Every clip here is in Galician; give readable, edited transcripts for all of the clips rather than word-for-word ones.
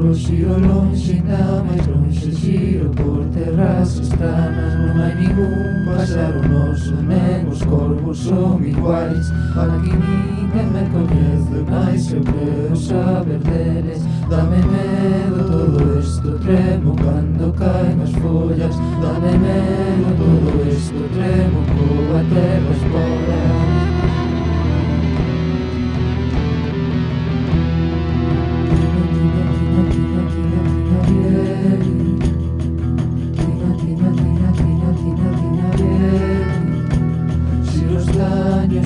ferro, xiro lonxe, ainda máis lonxe, xiro por terras estranas. Non hai ningún páxaro noso, nen os corvos son iguais. Aquí ninguén me coñece, mais eu creo saber deles. Dame medo todo isto, tremo cando caen as follas. Dame medo todo isto, tremo coa terra espora.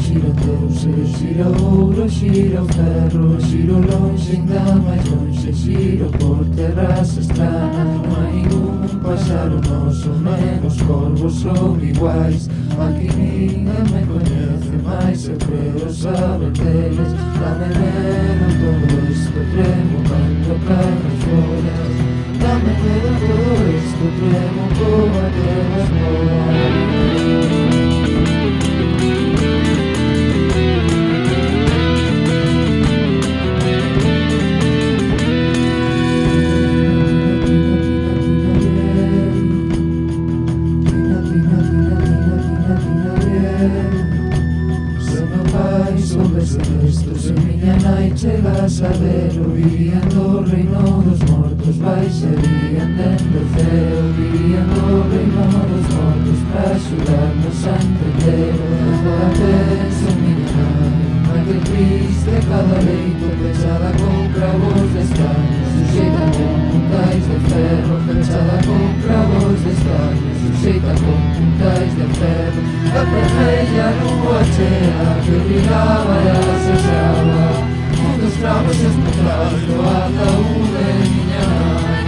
Xiro teuse, xiro ouro, xiro ferro, xiro lonxe, ainda máis lonxe, xiro por terras estranas. Non hai ningún páxaro noso, nen os corvos son iguais. Aquí ninguén me coñece, mais eu creo saber deles. Dame medo todo isto, tremo cando caen as follas. Dame medo todo isto, tremo como a terra espora. Se miña nai chega a sabelo, vivían do reino dos mortos, baixarían dentro do ceo. Vivían do reino dos mortos, pra axudarnos a entendelo. Agora penso en miña nai, ai que triste cada leito, pechada con cravos de estaño, suxeita con puntais de ferro, pechada con cravos de estaño, suxeita con puntais de ferro. A perfeita lúa chea que brillaba e asexaba, fundos cravos espontados do ataúde de miña nai.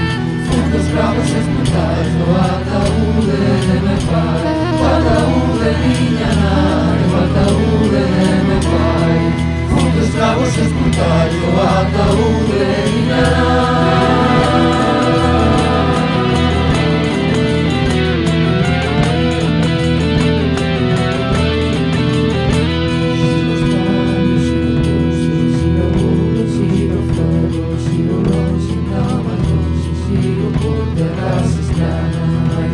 Fundos cravos espontados do ataúde de meu pai. O ataúde de miña nai, o ataúde de meu pai. Fundos cravos espontados do ataúde de miña nai. Xiro lonxe, ainda máis lonxe, xiro por terras estranas. Non hai